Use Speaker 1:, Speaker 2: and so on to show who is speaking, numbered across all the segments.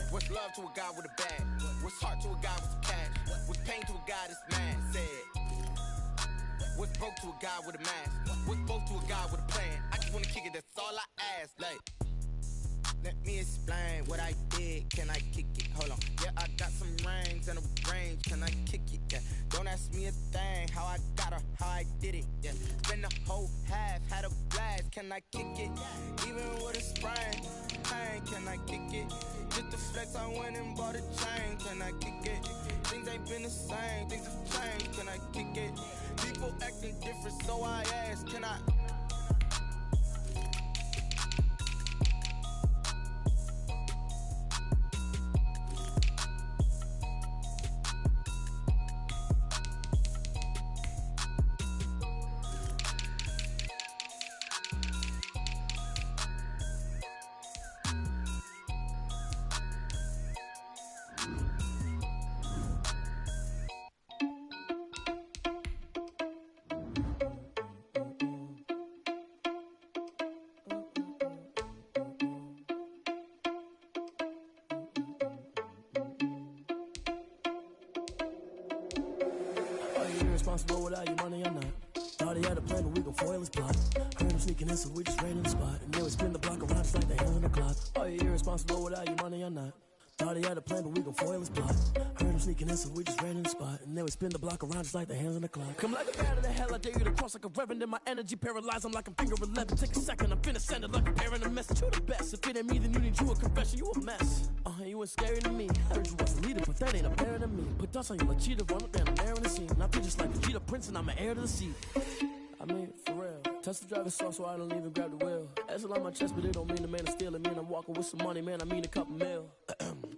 Speaker 1: What's love to a guy with a bag? What's heart to a guy with some cash? What's pain to a guy that's mad? Said. What's broke to a guy with a mask? What's both to a guy with a plan? I just wanna kick it, that's all I ask. Like, let me explain what I did. Can I kick it? Hold on. Yeah, I got some rings and a range. Can I kick it? Yeah. Don't ask me a thing. How I got her, how I did it. Yeah. Spend the whole half, had a blast. Can I kick it? Even with a sprain. Pain, can I kick it? Just to flex, I went and bought a chain. Can I kick it? Things ain't been the same. Things have changed. Can I kick it? People acting different, so I ask, can I?
Speaker 2: Responsible without your money or not. Thought he had a plan, but we gon' foil his plot. Heard him sneaking in, so we just ran in the spot. And then we spin the block around just like the hands on the clock. Are you irresponsible without your money or not? Thought he had a plan, but we gon' foil his plot. Heard him sneaking in, so we just ran in the spot. And then we spin the block around just like the hands on the clock. Come like a bat of the hell, I dare you to cross like a reverend. In my energy paralyzed, I'm like I'm finger 11. Take a second, I'm finna send it like a parent a message. You the best, if it ain't me, then you need you a confession. You a mess, you ain't scary to me. Heard you was a leader, but that ain't apparent to me. Put dust on you like cheetah, run up down the air in the scene. And I feel just like the Cheetah Prince, and I'm an heir to the seat. I mean, for real. Touch the driver's soft, so I don't even grab the wheel. That's on my chest, but it don't mean the man is stealing. Mean I'm walking with some money, man, I mean a couple mil.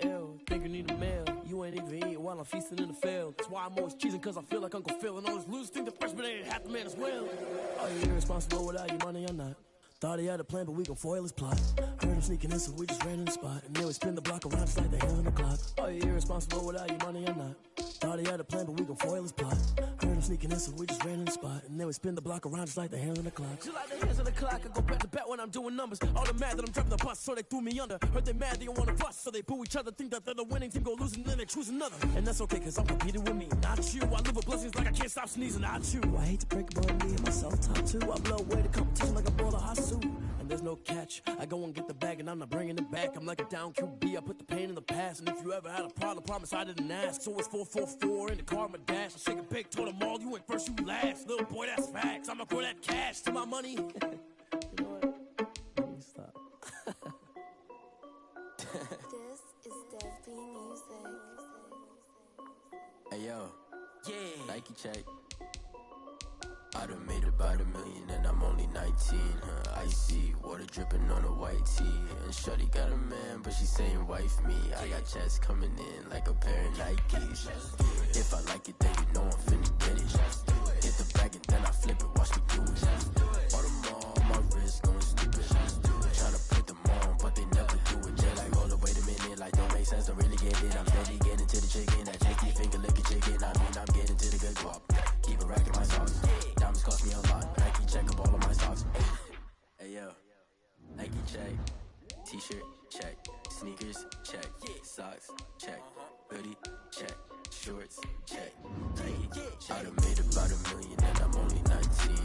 Speaker 2: Ew, think you need a meal. You ain't even eating while I'm feasting in the field. That's why I'm always cheesing, cause I feel like Uncle Phil. And all those losers think the freshman ain't half the man as well. Are you irresponsible without your money or not? Thought he had a plan, but we gon' foil his plot. Heard him sneaking in, so we just ran in the spot. And then we spin the block around just like the hands on the clock. Are you irresponsible without your money or not? Thought he had a plan, but we gon' foil his plot. Heard him sneaking in, so we just ran in the spot. And then we spin the block around just like the hands on the clock. Just like the hands on the clock, I go back to back when I'm doing numbers. All the mad that I'm driving the bus, so they threw me under. Heard they mad, they don't wanna bust, so they boo each other. Think that they're the winning team, go losing, then they choose another. And that's okay, cause I'm competing with me, not you. I live with blessings like I can't stop sneezing, not you. I hate to break it, but me and myself top two. I blow away the competition like a ball of hot soup. And there's no catch, I go and get the bag and I'm not bringing it back. I'm like a down QB, I put the pain in the past. And if you ever had a problem, promise I didn't ask. So it's 444 in the car, my dash. I shake a big, told them all, you went first, you last. Little boy, that's facts, I'ma grow that cash to my money. You know what? Let me stop.
Speaker 3: This is Dev B Music.
Speaker 4: Hey yo, yeah, Nike check. I done made about $1 million and I'm only 19, Icy, water dripping on a white tee. And shorty got a man, but she saying wife me. I got checks coming in like a pair of Nikes. If I like it, then you know I'm finna get it. Hit the bag and then I flip it, watch me do it. All them on my wrist going stupid. Tryna put them on, but they never do it. Just like, hold up, wait a minute, like don't make sense, don't really get it. I'm steady getting to the chicken, that chicky finger licking chicken. I mean, I'm getting to the good guap. Keep a rack in my socks. Diamonds cost me a lot. Nike check up all of my socks. Hey yo, Nike check. T-shirt check. Sneakers check. Socks check. Hoodie check. Shorts check. Nike. I done made about $1 million and I'm only 19.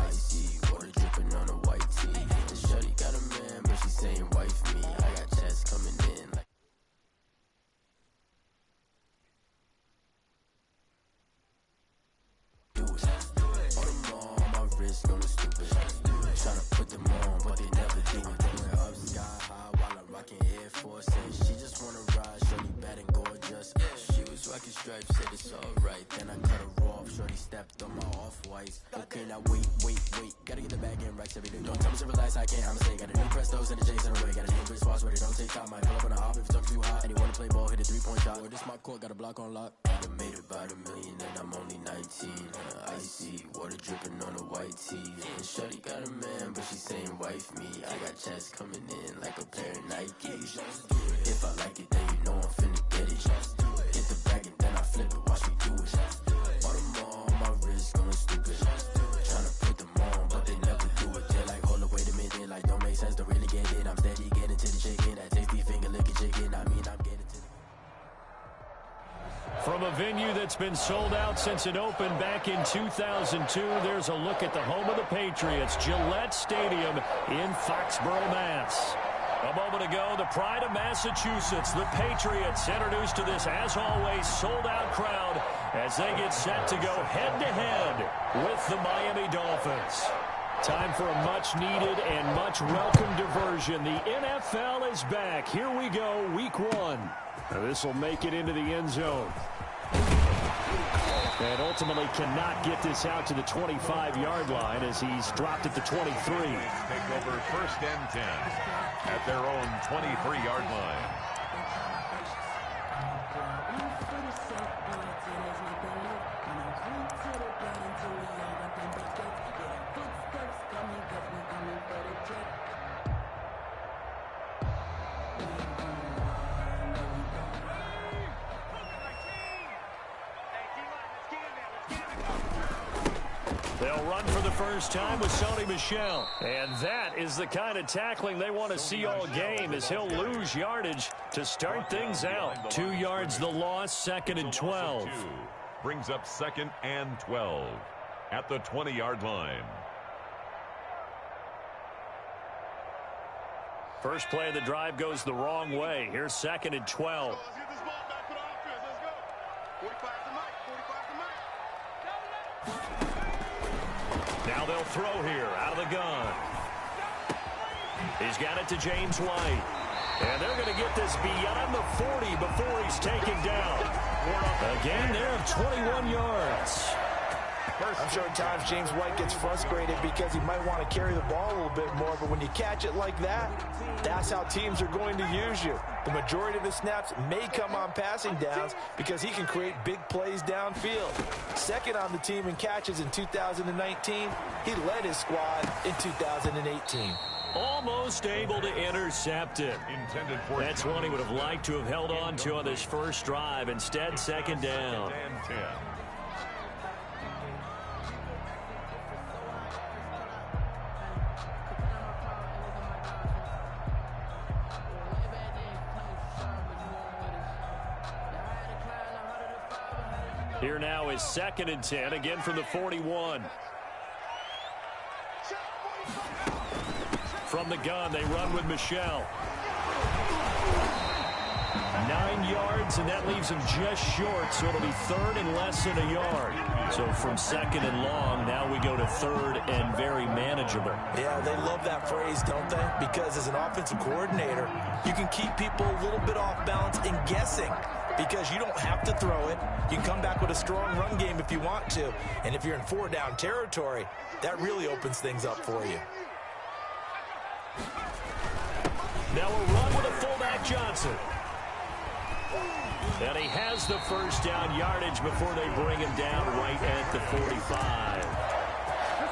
Speaker 4: Icy, water dripping on a white tee. The shorty got a man, but she saying wife me. I got checks coming in like. Going stupid, tryna put them on, but they never do it. Going up sky high while I'm rocking Air Force. And she just wanna ride, shorty bad and gorgeous. She was rocking stripes, said it's alright. Then I cut her off, shorty stepped on my off-whites. Okay, now wait, gotta get the bag in racks every day. Don't tell me to relax, I can't, I'ma say. Got a new Prestos and the J's in the way. Got a new Chris Foss, but it don't take time. Might pull up on a hop if it talks too hot. And you wanna play ball, hit a 3-point shot. Or this my court, got a block on lock. I made about $1 million and I'm only 19. Icy, water dripping on a white tee. And shorty got a man, but she saying wife me. I got checks coming in like a pair of Nikes. If I like it, then you know I'm finna get it. Hit the bag and then I flip it, watch me do it. All them on my wrist going stupid. Tryna put them on, but they never do it. They're like, hold up, wait a minute, like don't make sense, don't really get it. I'm steady getting to the chicken, that tasty finger licking chicken. I mean, I'm getting
Speaker 5: From a venue that's been sold out since it opened back in 2002, there's a look at the home of the Patriots, Gillette Stadium in Foxborough, Mass. A moment ago, the pride of Massachusetts, the Patriots, introduced to this, as always, sold-out crowd as they get set to go head-to-head with the Miami Dolphins. Time for a much-needed and much-welcome diversion. The NFL is back. Here we go, Week 1. This will make it into the end zone. And ultimately cannot get this out to the 25-yard line as he's dropped at the 23.
Speaker 6: Take over 1st and 10 at their own 23-yard line.
Speaker 5: They'll run for the first time with Sony Michel. And that is the kind of tackling they want to see all game, as he'll lose yardage to start things out. 2 yards the loss, 2nd and 12.
Speaker 6: Brings up 2nd and 12 at the 20-yard line.
Speaker 5: First play of the drive goes the wrong way. Here's 2nd and 12. Now they'll throw here out of the gun. He's got it to James White. And they're going to get this beyond the 40 before he's taken down. A gain there of 21 yards.
Speaker 7: I'm sure at times James White gets frustrated because he might want to carry the ball a little bit more, but when you catch it like that, that's how teams are going to use you. The majority of his snaps may come on passing downs because he can create big plays downfield. Second on the team in catches in 2019. He led his squad in 2018.
Speaker 5: Almost able to intercept it. That's one he would have liked to have held on to on this first drive. Instead, 2nd down. Here now is 2nd and 10, again from the 41. From the gun, they run with Michel. 9 yards, and that leaves him just short, so it'll be 3rd and less than a yard. So from 2nd and long, now we go to 3rd and very manageable.
Speaker 7: Yeah, they love that phrase, don't they? Because as an offensive coordinator, you can keep people a little bit off balance and guessing, because you don't have to throw it. You can come back with a strong run game if you want to. And if you're in 4-down territory, that really opens things up for you.
Speaker 5: Now a run with a fullback Johnson. And he has the first down yardage before they bring him down right at the 45.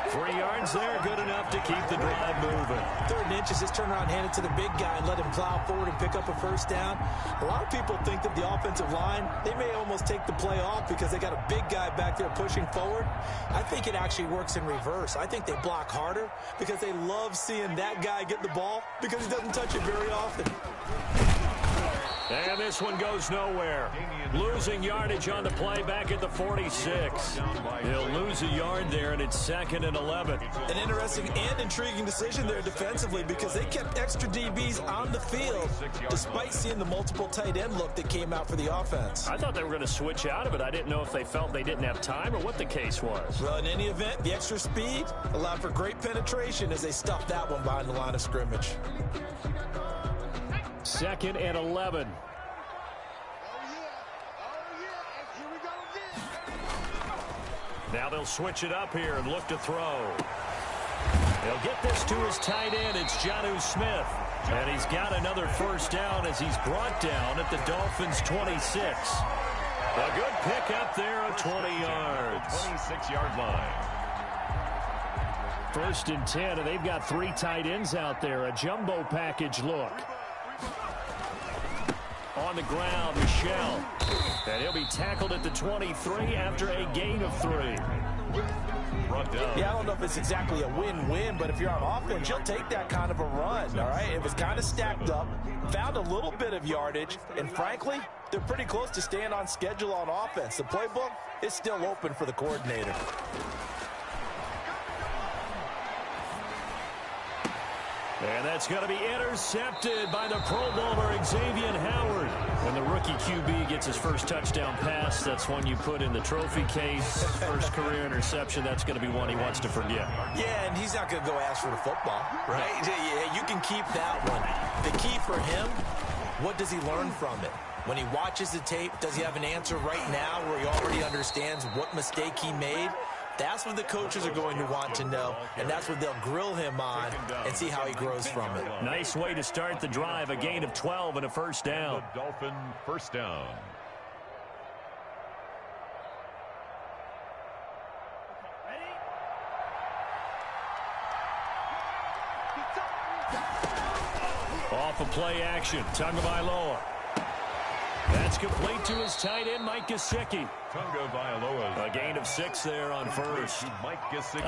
Speaker 5: 3 yards there, good enough to keep the drive moving.
Speaker 7: 3rd and inches, just turn around, hand it to the big guy, and let him plow forward and pick up a first down. A lot of people think that the offensive line, they may almost take the play off because they got a big guy back there pushing forward. I think it actually works in reverse. I think they block harder because they love seeing that guy get the ball because he doesn't touch it very often.
Speaker 5: And this one goes nowhere. Losing yardage on the play back at the 46. He'll lose a yard there, and it's 2nd and 11.
Speaker 7: An interesting and intriguing decision there defensively because they kept extra DBs on the field despite seeing the multiple tight end look that came out for the offense.
Speaker 5: I thought they were going to switch out of it. I didn't know if they felt they didn't have time or what the case was.
Speaker 7: Well, in any event, the extra speed allowed for great penetration as they stuffed that one behind the line of scrimmage.
Speaker 5: 2nd and 11. Now they'll switch it up here and look to throw. They'll get this to his tight end. It's Jonnu Smith. And he's got another first down as he's brought down at the Dolphins' 26. A good pickup there of 20 yards.
Speaker 6: 26-yard line.
Speaker 5: 1st and 10, and they've got 3 tight ends out there. A jumbo package look. On the ground, Michel. And he'll be tackled at the 23 after a gain of 3.
Speaker 6: brought down.
Speaker 7: Yeah, I don't know if it's exactly a win-win, but if you're on offense, you'll take that kind of a run, all right? It was kind of stacked up, found a little bit of yardage, and frankly, they're pretty close to staying on schedule on offense. The playbook is still open for the coordinator.
Speaker 5: And that's going to be intercepted by the Pro Bowler Xavier Howard. When the rookie QB gets his first touchdown pass, that's one you put in the trophy case. First career interception, that's going to be one he wants to forget.
Speaker 7: Yeah, and he's not going to go ask for the football, right? Yeah, you can keep that one. The key for him, what does he learn from it? When he watches the tape, does he have an answer right now where he already understands what mistake he made? That's what the coaches are going to want to know, and that's what they'll grill him on and see how he grows from it.
Speaker 5: Nice way to start the drive, a gain of 12 and a first down.
Speaker 6: The Dolphin first down.
Speaker 5: Off of play action, Tagovailoa. That's complete to his tight end, Mike Gesicki.
Speaker 6: Tagovailoa.
Speaker 5: A gain of 6 there on first. I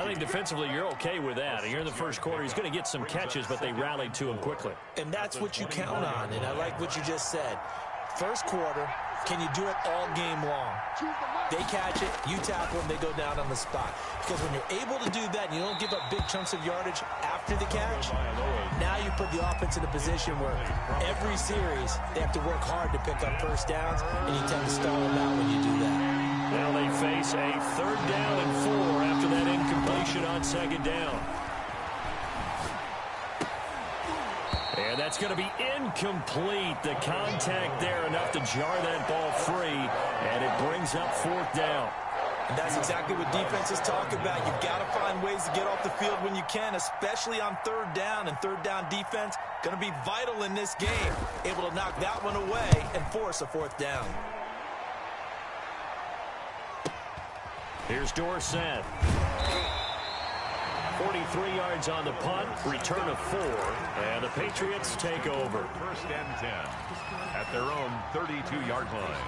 Speaker 5: think defensively you're okay with that. You're in the first quarter. He's going to get some catches, but they rallied to him quickly.
Speaker 7: And that's what you count on, and I like what you just said. First quarter, can you do it all game long? They catch it, you tackle them, they go down on the spot. Because when you're able to do that and you don't give up big chunks of yardage after the catch, now you put the offense in a position where every series they have to work hard to pick up first downs, and you tend to stall them out when you do that.
Speaker 5: Now they face a 3rd down and 4 after that incompletion on 2nd down. And that's going to be incomplete. The contact there enough to jar that ball free, and it brings up 4th down.
Speaker 7: And that's exactly what defenses talk about. You've got to find ways to get off the field when you can, especially on 3rd down. And 3rd down defense going to be vital in this game. Able to knock that one away and force a 4th down.
Speaker 5: Here's Dorsett. 43 yards on the punt, return of 4, and the Patriots take over.
Speaker 6: First and 10 at their own 32-yard line.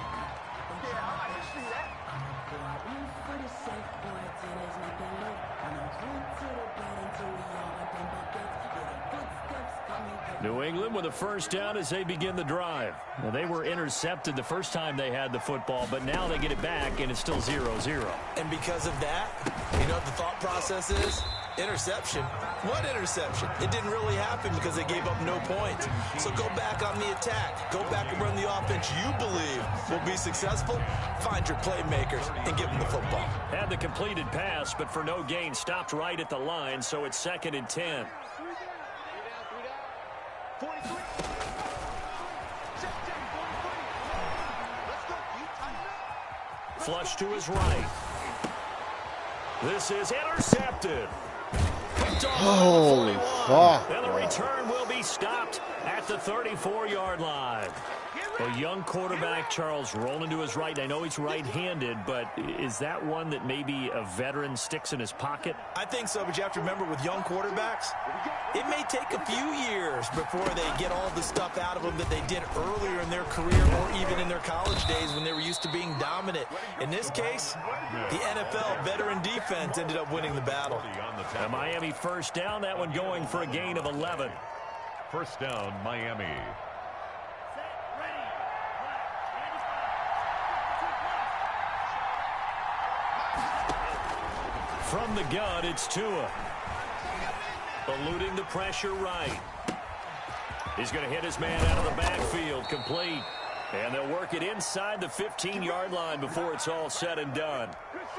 Speaker 5: New England with a first down as they begin the drive. Well, they were intercepted the first time they had the football, but now they get it back, and it's still 0-0.
Speaker 7: And because of that, you know what the thought process is? Interception. What interception? It didn't really happen because they gave up no points. So go back on the attack. Go back and run the offense you believe will be successful. Find your playmakers and give them the football.
Speaker 5: Had the completed pass, but for no gain, stopped right at the line, so it's 2nd and 10. Flush to his right. This is intercepted.
Speaker 8: Holy fuck.
Speaker 5: And the return will be stopped at the 34-yard line. A young quarterback, Charles, rolling to his right. I know he's right-handed, but is that one that maybe a veteran sticks in his pocket?
Speaker 7: I think so, but you have to remember with young quarterbacks, it may take a few years before they get all the stuff out of them that they did earlier in their career or even in their college days when they were used to being dominant. In this case, the NFL veteran defense ended up winning the battle.
Speaker 5: A Miami first down, that one going for a gain of 11.
Speaker 6: First down, Miami.
Speaker 5: From the gun, it's Tua. Eluding the pressure right. He's going to hit his man out of the backfield, complete. And they'll work it inside the 15-yard line before it's all said and done.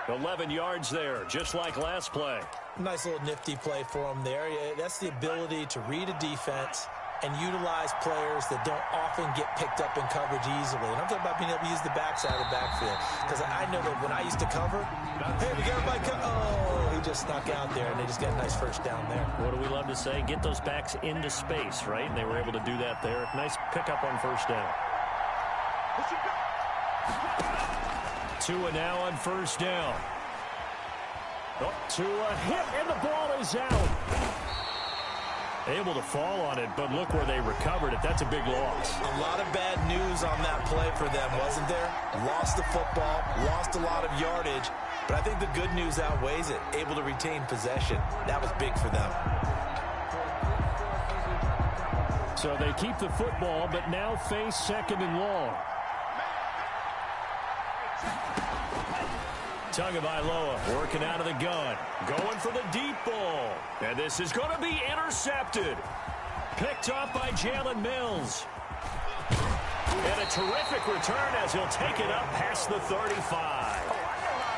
Speaker 5: 11 yards there, just like last play.
Speaker 7: Nice little nifty play for him there. That's the ability to read a defense and utilize players that don't often get picked up in coverage easily. And I'm talking about being able to use the backside of the backfield. Because I know that when I used to cover, hey, we got everybody oh, he just snuck out there, and they just got a nice first down there.
Speaker 5: What do we love to say? Get those backs into space, right? And they were able to do that there. Nice pickup on first down. Tua now on first down. Up to a hit, and the ball is out. Able to fall on it, but look where they recovered it. That's a big loss.
Speaker 7: A lot of bad news on that play for them, wasn't there? Lost the football, lost a lot of yardage, But I think the good news outweighs it. Able to retain possession. That was big for them.
Speaker 5: So they keep the football, but now face 2nd and long. Tagovailoa working out of the gun. Going for the deep ball. And this is going to be intercepted. Picked off by Jalen Mills. And a terrific return as he'll take it up past the 35.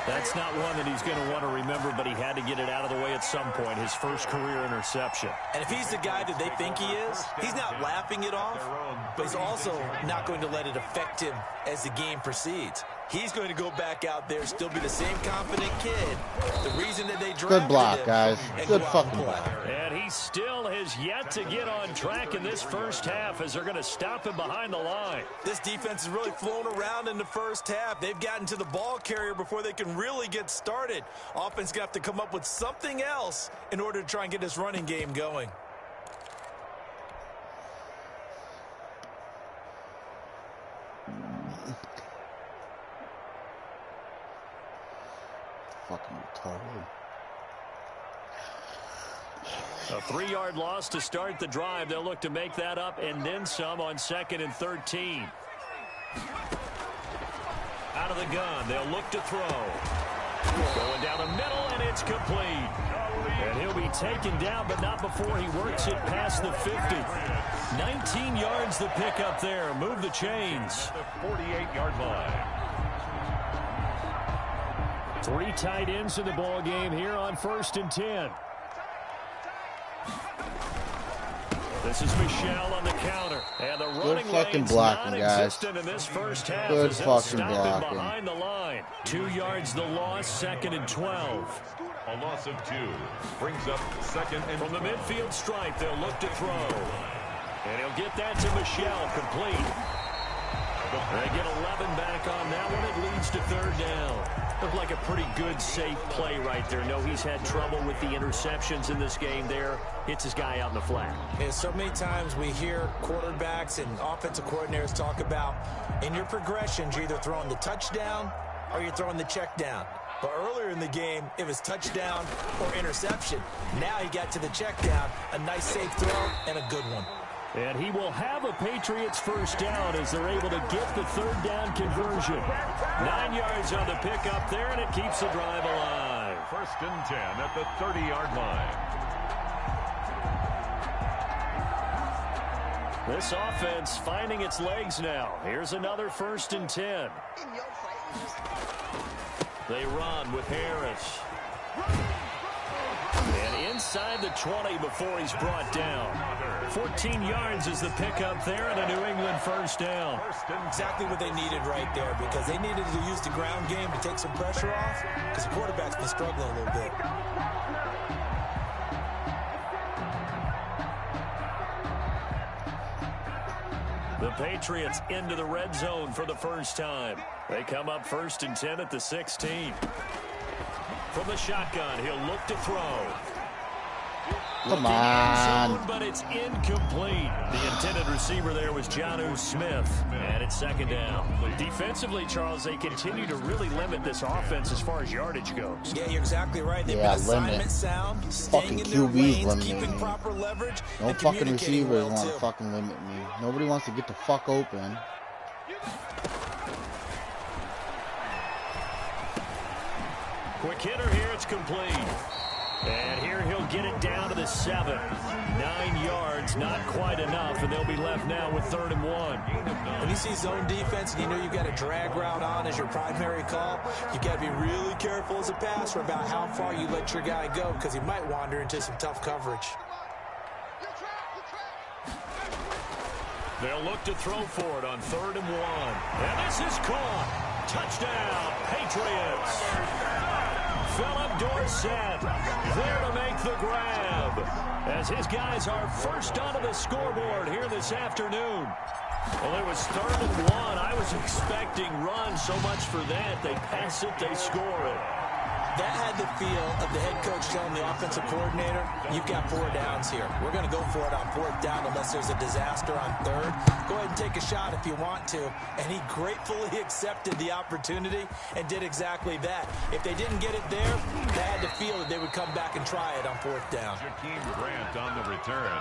Speaker 5: That's not one that he's going to want to remember, but he had to get it out of the way at some point, his first career interception.
Speaker 7: And if he's the guy that they think he is, he's not laughing it off, but he's also not going to let it affect him as the game proceeds. He's going to go back out there, still be the same confident kid. The reason that they drafted
Speaker 8: good block,
Speaker 7: him,
Speaker 8: guys. Good fucking block.
Speaker 5: And he still has yet to get on track in this first half as they're going to stop him behind the line.
Speaker 7: This defense has really flown around in the first half. They've gotten to the ball carrier before they can really get started. Offense going to have to come up with something else in order to try and get this running game going.
Speaker 8: Fucking retarded.
Speaker 5: A 3-yard loss to start the drive. They'll look to make that up and then some on 2nd and 13. Out of the gun, they'll look to throw. Going down the middle, and it's complete. And he'll be taken down, but not before he works it past the 50. 19 yards the pickup there. Move the chains.
Speaker 6: The 48-yard line.
Speaker 5: 3 tight ends in the ball game here on 1st and 10. This is Michel on the counter. And the running lane's non-existent in this first half.
Speaker 8: Good
Speaker 5: as they'll
Speaker 8: fucking
Speaker 5: stop
Speaker 8: blocking.
Speaker 5: him behind the line. 2 yards the loss, 2nd and 12.
Speaker 6: A loss of 2 brings up 2nd and
Speaker 5: From the midfield stripe, they'll look to throw. And he'll get that to Michel, complete. They get 11 back on that one. It leads to 3rd down. Looked like a pretty good, safe play right there. No, he's had trouble with the interceptions in this game there. Hits his guy out in the flat.
Speaker 7: And so many times we hear quarterbacks and offensive coordinators talk about in your progressions, you're either throwing the touchdown or you're throwing the check down. But earlier in the game, it was touchdown or interception. Now he got to the check down, a nice safe throw, and a good one.
Speaker 5: And he will have a Patriots first down as they're able to get the 3rd down conversion. 9 yards on the pickup there, and it keeps the drive alive.
Speaker 6: 1st and 10 at the 30-yard line.
Speaker 5: This offense finding its legs now. Here's another 1st and 10. They run with Harris. And inside the 20 before he's brought down. 14 yards is the pickup there and a New England first down.
Speaker 7: Exactly what they needed right there, because they needed to use the ground game to take some pressure off, because the quarterback's been struggling a little bit.
Speaker 5: The Patriots into the red zone for the first time. They come up 1st and 10 at the 16. From the shotgun, he'll look to throw.
Speaker 8: Come on.
Speaker 5: But it's incomplete. The intended receiver there was Jonnu Smith. And it's 2nd down. Defensively, Charles, they continue to really limit this offense as far as yardage goes.
Speaker 7: Yeah, you're exactly right. They've been assignment sound, staying in their lanes, keeping proper leverage.
Speaker 8: No fucking receivers want to fucking limit me. Nobody wants to get the fuck open.
Speaker 5: Quick hitter here, it's complete. And here he'll get it down to the 7. 9 yards, not quite enough, and they'll be left now with 3rd and 1.
Speaker 7: When you see zone defense and you know you've got a drag route on as your primary call, you've got to be really careful as a passer about how far you let your guy go, because he might wander into some tough coverage.
Speaker 5: They'll look to throw for it on 3rd and 1. And this is caught. Touchdown, Patriots. Philip Dorsett there to make the grab as his guys are first onto the scoreboard here this afternoon. Well, it was 3rd and 1. I was expecting runs so much for that. They pass it, they score it.
Speaker 7: That had the feel of the head coach telling the offensive coordinator, you've got 4 downs here. We're going to go for it on 4th down unless there's a disaster on 3rd. Go ahead and take a shot if you want to. And he gratefully accepted the opportunity and did exactly that. If they didn't get it there, they had to feel that they would come back and try it on 4th down.
Speaker 6: Jakeem Grant on the return.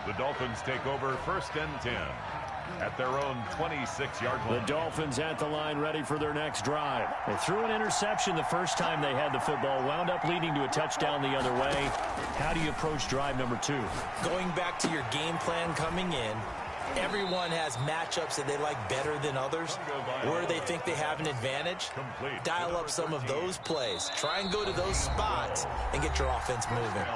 Speaker 6: The Dolphins take over 1st and 10 at their own 26-yard line.
Speaker 5: The Dolphins at the line ready for their next drive. They threw an interception the first time they had the football, wound up leading to a touchdown the other way. How do you approach drive number 2?
Speaker 7: Going back to your game plan coming in, everyone has matchups that they like better than others, where they think they have an advantage. Dial up some of those plays. Try and go to those spots and get your offense moving.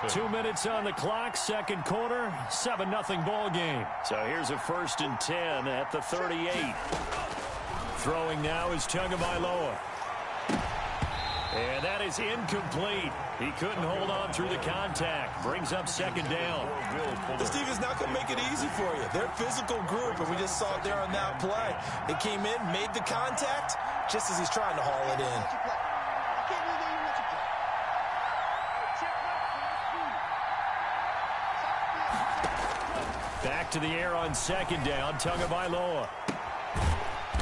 Speaker 5: 2 minutes on the clock, 2nd quarter, 7-0 ball game. So here's a 1st and 10 at the 38. Throwing now is Tagovailoa. And that is incomplete. He couldn't hold on through the contact. Brings up 2nd down.
Speaker 7: Steve is not going to make it easy for you. They're a physical group, and we just saw it there on that play. They came in, made the contact, just as he's trying to haul it in.
Speaker 5: Back to the air on 2nd down. Tagovailoa.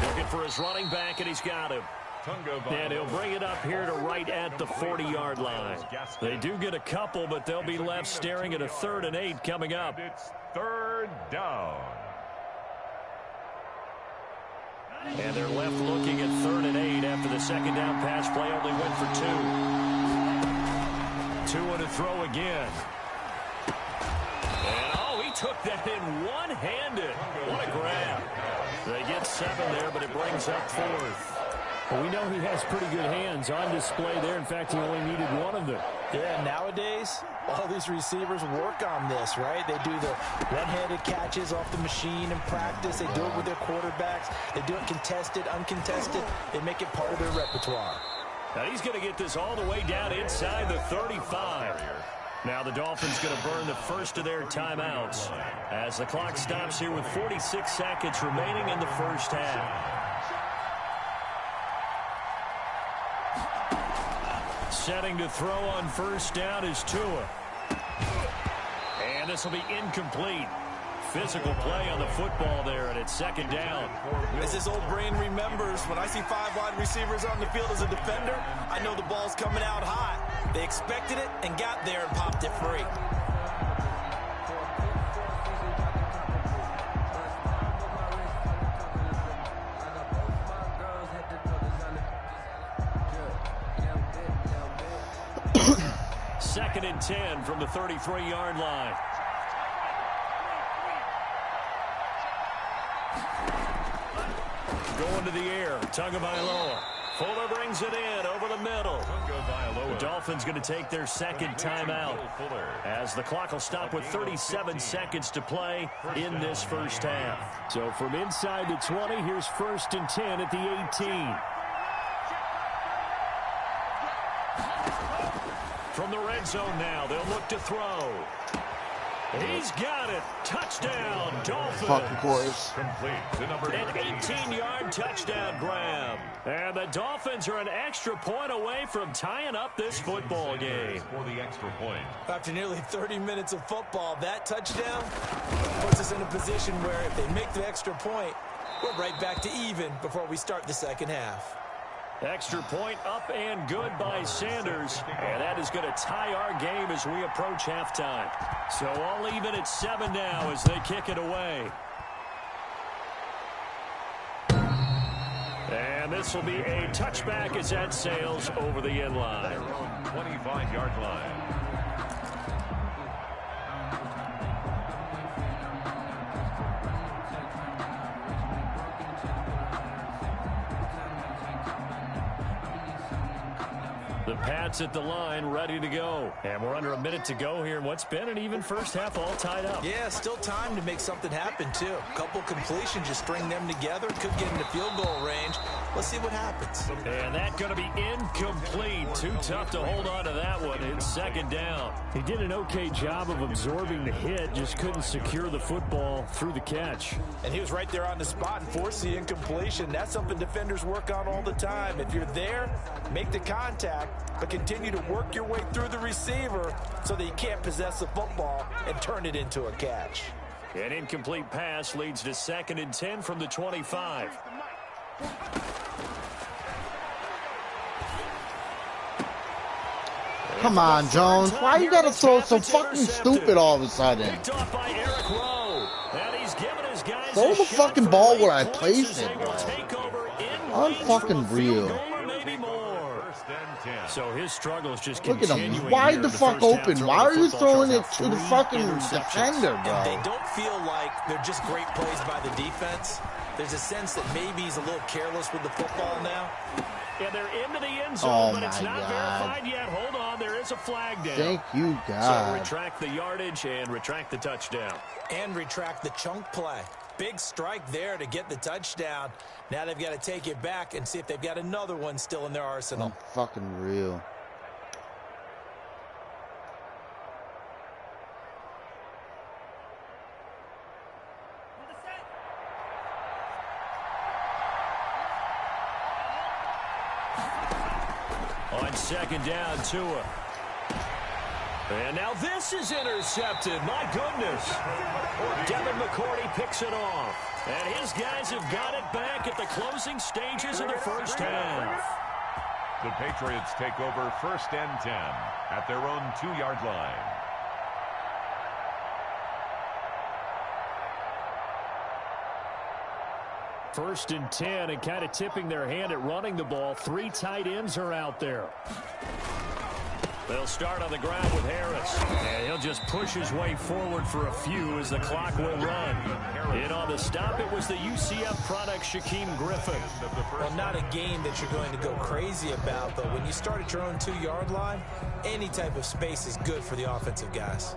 Speaker 5: Looking for his running back, and he's got him. And he'll bring it up here to right at the 40-yard line. They do get a couple, but they'll be left staring at a 3rd and 8 coming up.
Speaker 6: It's 3rd down.
Speaker 5: And they're left looking at 3rd and 8 after the 2nd down pass play only went for 2. 2 and a throw again. And he took that in one-handed. What a grab. They get 7 there, but it brings up 4th.
Speaker 2: Well, we know he has pretty good hands on display there. In fact, he only needed one of them.
Speaker 7: Yeah, nowadays, all these receivers work on this, right? They do the one-handed catches off the machine in practice. They do it with their quarterbacks. They do it contested, uncontested. They make it part of their repertoire.
Speaker 5: Now he's going to get this all the way down inside the 35. Now the Dolphins going to burn the first of their timeouts as the clock stops here with 46 seconds remaining in the first half. Setting to throw on 1st down is Tua. And this will be incomplete. Physical play on the football there, and it's 2nd down.
Speaker 7: As his old brain remembers, when I see 5 wide receivers on the field as a defender, I know the ball's coming out hot. They expected it and got there and popped it free.
Speaker 5: Second and 10 from the 33-yard line. Going to the air, Tagovailoa. Fuller brings it in over the middle. The Dolphins going to take their 2nd timeout as the clock will stop with 37 seconds to play in this first half.
Speaker 2: So from inside the 20, here's 1st and 10 at the 18.
Speaker 5: From the red zone now, they'll look to throw. He's got it. Touchdown, Dolphins.
Speaker 8: Fucking course.
Speaker 6: Complete to number
Speaker 5: An 18-yard touchdown grab. And the Dolphins are an extra point away from tying up this football game.
Speaker 6: For the extra point.
Speaker 7: After nearly 30 minutes of football, that touchdown puts us in a position where if they make the extra point, we're right back to even before we start the 2nd half.
Speaker 5: Extra point up and good by Sanders. And that is going to tie our game as we approach halftime. So all even at 7 now as they kick it away. And this will be a touchback as that sails over the end line.
Speaker 6: 25-yard line.
Speaker 5: The Pats at the line, ready to go. And we're under a minute to go here in what's been an even first half, all tied up.
Speaker 7: Yeah, still time to make something happen, too. A couple completions, just string them together. Could get into field goal range. Let's see what happens.
Speaker 5: And that's going to be incomplete. Too tough to hold on to that one. It's 2nd down.
Speaker 2: He did an okay job of absorbing the hit, just couldn't secure the football through the catch.
Speaker 7: And he was right there on the spot and forced the incompletion. That's something defenders work on all the time. If you're there, make the contact. but continue to work your way through the receiver so that you can't possess the football and turn it into a catch.
Speaker 5: An incomplete pass leads to 2nd and 10 from the 25.
Speaker 8: Come on, Jones. Why you gotta throw so fucking stupid all of a sudden?
Speaker 5: Picked off by Eric Rowe. And he's given his guys
Speaker 8: Throw the fucking ball where I placed it, bro. Unfucking real.
Speaker 5: So his struggles just
Speaker 8: look at
Speaker 5: continue.
Speaker 8: him. He's wide the fuck open. Why are you throwing it to the fucking defender, bro?
Speaker 7: And they don't feel like they're just great plays by the defense. There's a sense that maybe he's a little careless with the football now.
Speaker 5: Yeah, they're into the end zone, but it's not verified yet. Hold on, there is a flag down.
Speaker 8: Thank you, God.
Speaker 5: So retract the yardage and retract the touchdown.
Speaker 7: And retract the chunk play. Big strike there to get the touchdown. Now they've got to take it back and see if they've got another one still in their arsenal.
Speaker 8: Fucking real.
Speaker 5: On 2nd down, Tua. And now this is intercepted. My goodness. Devin McCourty picks it off. And his guys have got it back at the closing stages of the first half.
Speaker 6: The Patriots take over 1st and 10 at their own 2-yard line.
Speaker 5: First and 10, and kind of tipping their hand at running the ball. 3 tight ends are out there. They'll start on the ground with Harris. And he'll just push his way forward for a few as the clock will run. In on the stop, it was the UCF product, Shaquem Griffin.
Speaker 7: Well, not a game that you're going to go crazy about, but when you start at your own 2-yard line, any type of space is good for the offensive guys.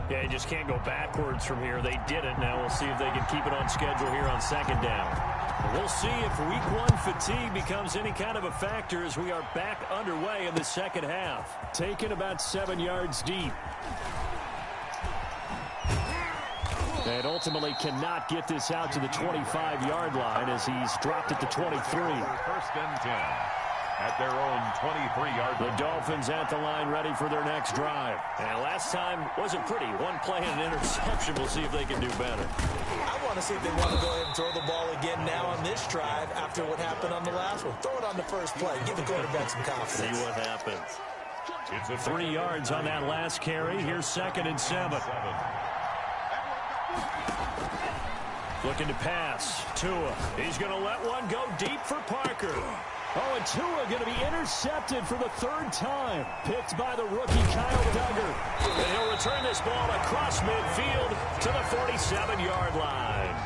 Speaker 5: Yeah, you just can't go backwards from here. They did it. Now we'll see if they can keep it on schedule here on 2nd down. We'll see if week 1 fatigue becomes any kind of a factor as we are back underway in the second half. Taken about 7 yards deep. And ultimately cannot get this out to the 25-yard line as he's dropped at the 23.
Speaker 6: 1st and 10 at their own 23-yard line.
Speaker 5: The Dolphins at the line ready for their next drive. And last time wasn't pretty. 1 play and an interception. We'll see if they can do better.
Speaker 7: I want to see if they want to go ahead and throw the ball again now on this drive after what happened on the last one. Throw it on the first play. Give the quarterback some confidence.
Speaker 5: See what happens. It's 3 yards on that last carry. Here's 2nd and 7. Looking to pass. Tua. He's going to let one go deep for Parker. Oh, and Tua going to be intercepted for the 3rd time. Picked by the rookie Kyle Duggar. And he'll return this ball across midfield to the 47-yard line.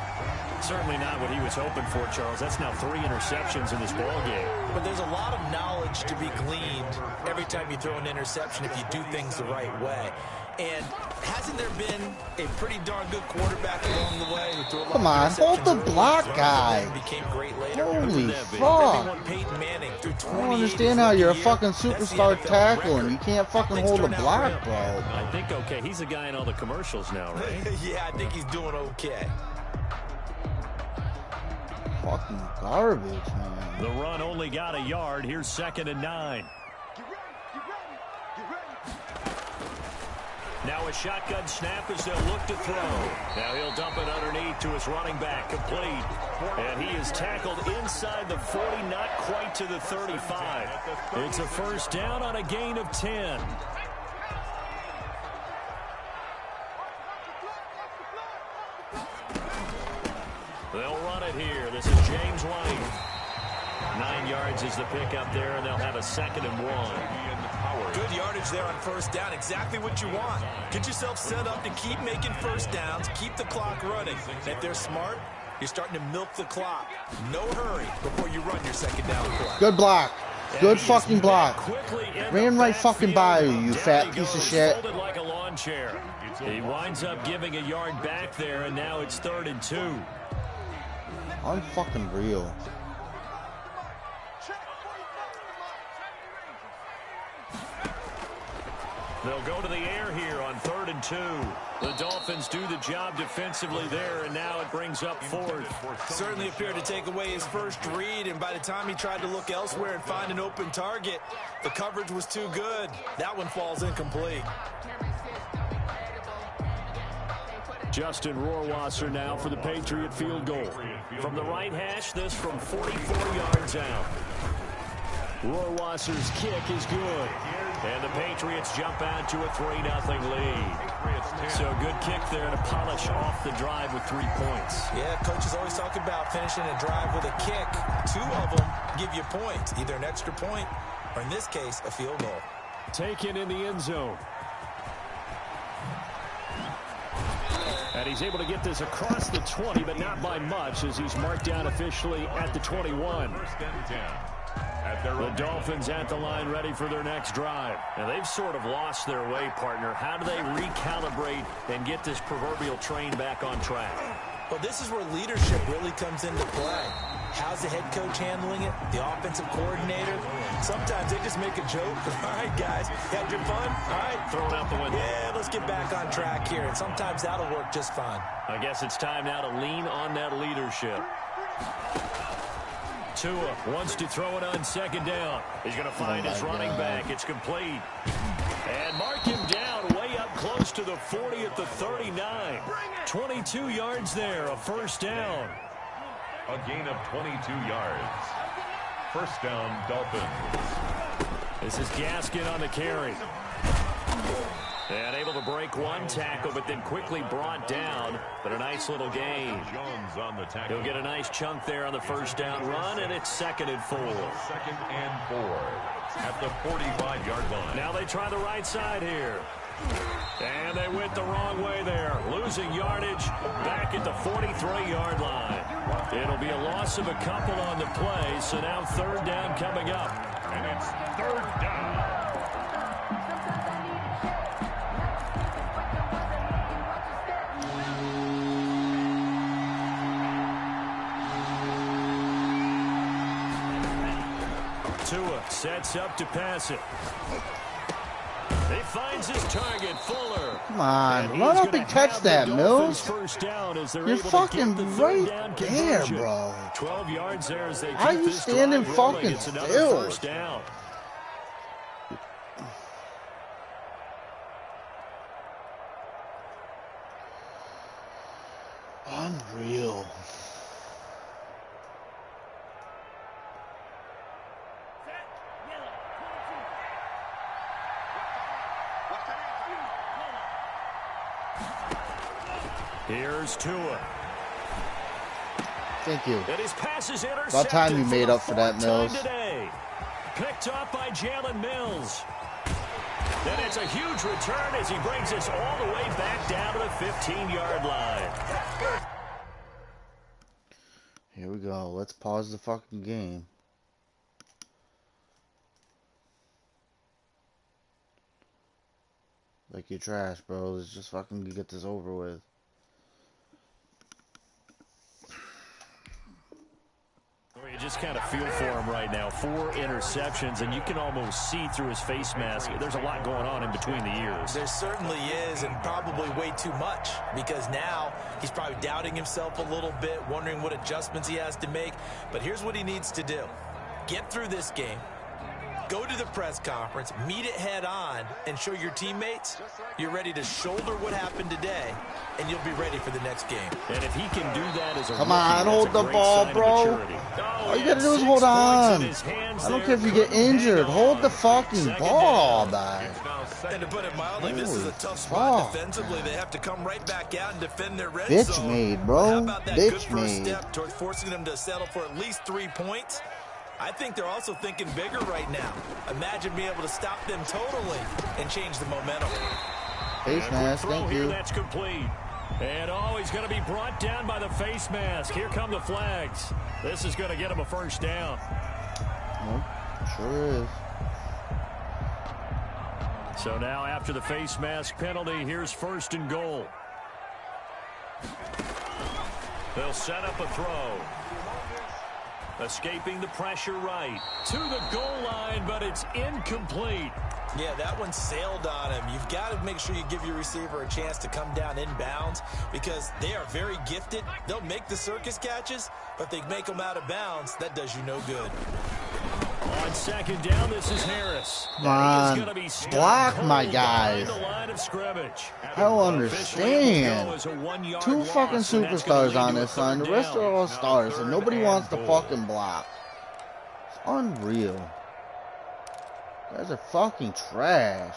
Speaker 5: Certainly not what he was hoping for, Charles. That's now 3 interceptions in this ball game.
Speaker 7: But there's a lot of knowledge to be gleaned every time you throw an interception if you do things the right way. And hasn't there been a pretty darn good quarterback along the way who threw a lot
Speaker 8: Come on, hold the block, guy.
Speaker 7: Became great later?
Speaker 8: Holy fuck.
Speaker 7: Peyton Manning threw
Speaker 8: I don't understand how you're a fucking superstar tackle and you can't fucking hold the block, bro.
Speaker 5: I think, okay, he's a guy in all the commercials now, right?
Speaker 7: Yeah, I think he's doing okay.
Speaker 8: Fucking garbage, man.
Speaker 5: The run only got a yard. Here's 2nd and 9. Now a shotgun snap as they'll look to throw. Now he'll dump it underneath to his running back. Complete. And he is tackled inside the 40, not quite to the 35. It's a 1st down on a gain of 10. They'll run it here. This is James White. 9 yards is the pickup there, and they'll have a 2nd and 1.
Speaker 7: Good yardage there on 1st down. Exactly what you want. Get yourself set up to keep making 1st downs. Keep the clock running. And if they're smart, you're starting to milk the clock. No hurry before you run your 2nd down play.
Speaker 8: Good block. Good fucking block. Ran right fucking by you, you fat piece of shit.
Speaker 5: Like a lawn chair. He winds up giving a yard back there, and now it's 3rd and 2.
Speaker 8: Unfucking real.
Speaker 5: They'll go to the air here on 3rd and 2. The Dolphins do the job defensively there, and now it brings up 4th.
Speaker 7: Certainly appeared to take away his first read, and by the time he tried to look elsewhere and find an open target, the coverage was too good. That one falls incomplete.
Speaker 5: Justin Rohrwasser now for the Patriot field goal. From the right hash, this from 44 yards out. Rohrwasser's kick is good. And the Patriots jump out to a 3-0 lead. So good kick there to polish off the drive with 3 points.
Speaker 7: Yeah, coaches always talk about finishing a drive with a kick. 2 of them give you points, either an extra point or, in this case, a field goal.
Speaker 5: Taken in the end zone. And he's able to get this across the 20, but not by much, as he's marked down officially at the 21. The Dolphins at the line ready for their next drive. And they've sort of lost their way, partner. How do they recalibrate and get this proverbial train back on track?
Speaker 7: Well, this is where leadership really comes into play. How's the head coach handling it? The offensive coordinator? Sometimes they just make a joke. All right, guys, had your fun? All right.
Speaker 5: Throw it out the window.
Speaker 7: Yeah, let's get back on track here. And sometimes that'll work just fine.
Speaker 5: I guess it's time now to lean on that leadership. Tua wants to throw it on 2nd down. He's going to find his running back. It's complete. And mark him down way up close to the 40 at the 39. 22 yards there, a 1st down.
Speaker 6: A gain of 22 yards. 1st down, Dolphins.
Speaker 5: This is Gaskin on the carry. And able to break 1 tackle, but then quickly brought down. But a nice little gain.
Speaker 6: Jones on the tackle.
Speaker 5: He'll get a nice chunk there on the 1st down run, and it's 2nd and 4.
Speaker 6: 2nd and 4 at the 45-yard line.
Speaker 5: Now they try the right side here. And they went the wrong way there. Losing yardage back at the 43-yard line. It'll be a loss of a couple on the play, so now 3rd down coming up.
Speaker 6: And it's 3rd down.
Speaker 5: Tua sets up to pass it. He finds his target, Fuller.
Speaker 8: Come on, run up and catch that, Mills. You're fucking right there, bro.
Speaker 5: 12 yards there as they
Speaker 8: How are you standing fucking still?
Speaker 5: 1st down.
Speaker 8: Unreal.
Speaker 5: Here's Tua.
Speaker 8: Thank you.
Speaker 5: And his pass is intercepted.
Speaker 8: About time you made up for that, Mills.
Speaker 5: Today. Picked up by Jalen Mills. And it's a huge return as he brings us all the way back down to the 15-yard line.
Speaker 8: Here we go. Let's pause the fucking game. Like you're trash, bro. Let's just fucking get this over with.
Speaker 5: You just kind of feel for him right now. 4 interceptions, and you can almost see through his face mask. There's a lot going on in between the ears.
Speaker 7: There certainly is, and probably way too much, because now he's probably doubting himself a little bit, wondering what adjustments he has to make. But here's what he needs to do. Get through this game. Go to the press conference, meet it head on, and show your teammates you're ready to shoulder what happened today, and you'll be ready for the next game.
Speaker 5: And if he can do that as a
Speaker 8: Come on, hold the ball, bro. All you gotta do is hold on. I don't care if you get injured. Hold the fucking ball, man.
Speaker 7: And to put it mildly, this is a tough spot defensively. They have to come right back out and defend their red zone.
Speaker 8: Bitch made, bro.
Speaker 7: How about that good
Speaker 8: Bitch
Speaker 7: first
Speaker 8: made.
Speaker 7: step towards forcing them to settle for at least 3 points? I think they're also thinking bigger right now. Imagine being able to stop them totally and change the momentum.
Speaker 8: Face mask, thank you.
Speaker 5: That's complete. And he's going to be brought down by the face mask. Here come the flags. This is going to get him a 1st down.
Speaker 8: Nope, sure is.
Speaker 5: So now after the face mask penalty, here's 1st and goal. They'll set up a throw. Escaping the pressure right to the goal line, but it's incomplete.
Speaker 7: Yeah, that one sailed on him. You've got to make sure you give your receiver a chance to come down inbounds because they are very gifted. They'll make the circus catches, but they make them out of bounds. That does you no good.
Speaker 5: On second down, this is Harris.
Speaker 8: Come on. Block my guys. I don't understand. 2 fucking superstars on this line. The rest are all stars, and nobody wants to fucking block. It's unreal. You guys are fucking trash.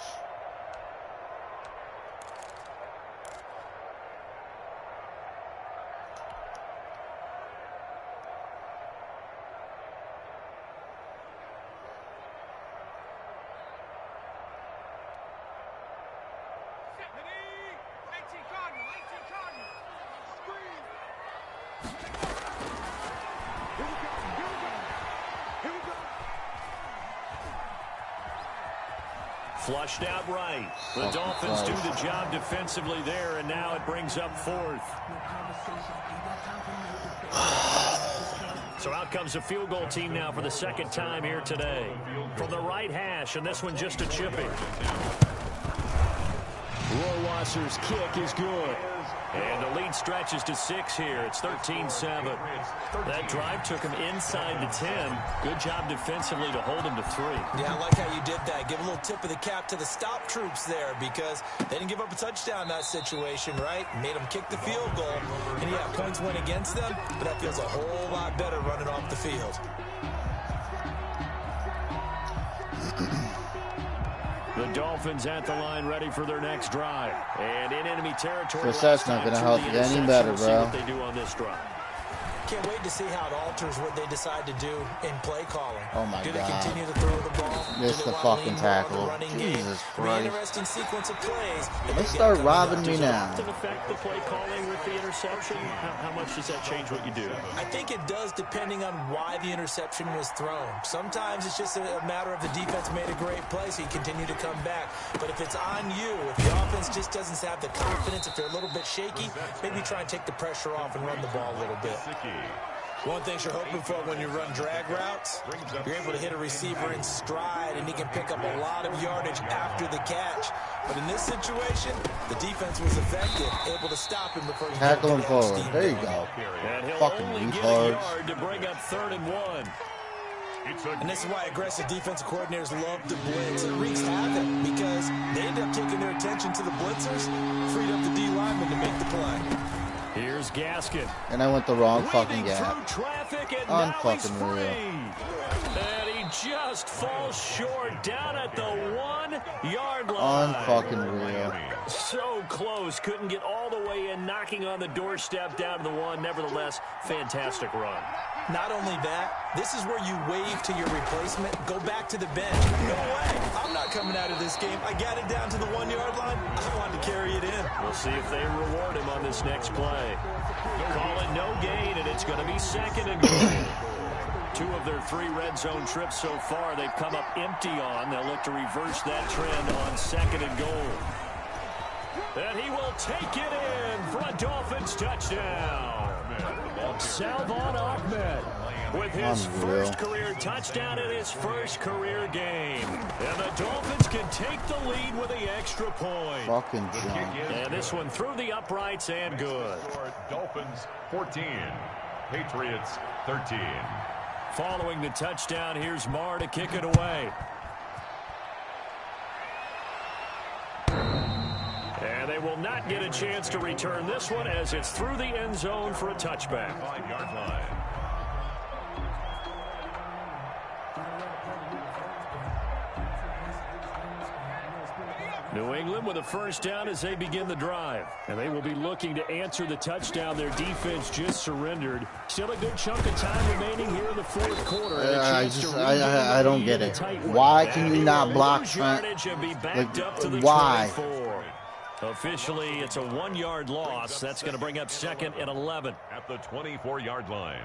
Speaker 5: Flushed out right. The Dolphins do the job defensively there, and now it brings up 4th. So out comes a field goal team now for the 2nd time here today. From the right hash, and this one just a chipping. Rohrwasser's kick is good. And the lead stretches to 6 here. It's 13-7. That drive took him inside the 10. Good job defensively to hold him to 3.
Speaker 7: Yeah, I like how you did that. Give a little tip of the cap to the stop troops there because they didn't give up a touchdown in that situation, right? Made them kick the field goal. And yeah, points went against them, but that feels a whole lot better running off the field.
Speaker 5: The Dolphins at the line ready for their next drive. And in enemy territory.
Speaker 8: So that's not going to help you any better, bro.
Speaker 5: See what they do on this drive.
Speaker 7: Can't wait to see how it alters what they decide to do in play calling.
Speaker 8: Oh my God.
Speaker 7: Do they continue to throw the ball?
Speaker 8: Missed the fucking tackle. Jesus Christ.
Speaker 7: Interesting sequence of plays.
Speaker 8: Let's start robbing me now.
Speaker 5: Does it often affect the play calling with the interception? How much does that change what you do?
Speaker 7: I think it does depending on why the interception was thrown. Sometimes it's just a matter of the defense made a great play, so you continue to come back. But if it's on you, if the offense just doesn't have the confidence, if they're a little bit shaky, maybe try and take the pressure off and run the ball a little bit. One thing you're hoping for when you run drag routes, you're able to hit a receiver in stride, and he can pick up a lot of yardage after the catch. But in this situation, the defense was effective, able to stop him before he
Speaker 8: tackle him forward. There you go.
Speaker 5: And he'll
Speaker 8: fucking
Speaker 5: only get a
Speaker 8: retards.
Speaker 5: yard to bring up 3rd and 1.
Speaker 7: And this is why aggressive defensive coordinators love to blitz. It wreaks havoc because they end up taking their attention to the blitzers, freed up the D lineman to make the play.
Speaker 5: Here's Gaskin.
Speaker 8: And I went the wrong fucking gap.
Speaker 5: Unfucking real. And he just falls short down at the 1-yard line.
Speaker 8: Unfucking real.
Speaker 5: So close. Couldn't get all the way in, knocking on the doorstep down to the 1. Nevertheless, fantastic run.
Speaker 7: Not only that, this is where you wave to your replacement, go back to the bench. No way. I'm not coming out of this game. I got it down to the 1-yard line. I wanted to carry it in.
Speaker 5: We'll see if they reward him on this next play. Call it no gain, and it's going to be 2nd and goal. 2 of their 3 red zone trips so far they've come up empty on. They'll look to reverse that trend on 2nd and goal. And he will take it in for a Dolphins touchdown. Salvon Ahmed with his first career touchdown in his first career game. And the Dolphins can take the lead with the extra point.
Speaker 8: Fucking junk.
Speaker 5: And this one through the uprights and good.
Speaker 6: Dolphins 14, Patriots 13.
Speaker 5: Following the touchdown, here's Marr to kick it away. And they will not get a chance to return this one as it's through the end zone for a touchback.
Speaker 6: 5-yard line.
Speaker 5: New England with a first down as they begin the drive. And they will be looking to answer the touchdown their defense just surrendered. Still a good chunk of time remaining here in the 4th quarter.
Speaker 8: I don't get it. Why can you not block Trent? Like, why?
Speaker 5: Officially, it's a 1-yard loss. That's going to bring up 2nd and 11.
Speaker 6: At the 24-yard line.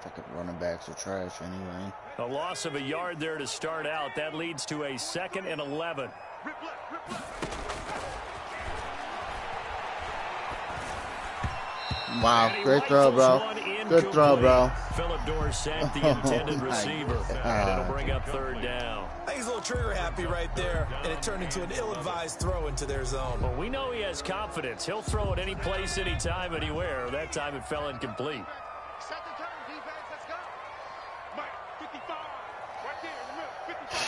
Speaker 8: Fucking running backs are trash anyway.
Speaker 5: A loss of a yard there to start out. That leads to a 2nd and 11.
Speaker 8: Wow, great throw, bro. Good throw, bro.
Speaker 5: Philip Dorsett, the intended receiver. And it'll bring up third down.
Speaker 7: I think he's a little trigger happy right there, and it turned into an ill-advised throw into their zone.
Speaker 5: Well, we know he has confidence. He'll throw it any place, anytime, anywhere. That time it fell incomplete.
Speaker 9: Set the turn, defense. Let's go. Mike, 55. Right there in the middle. 55.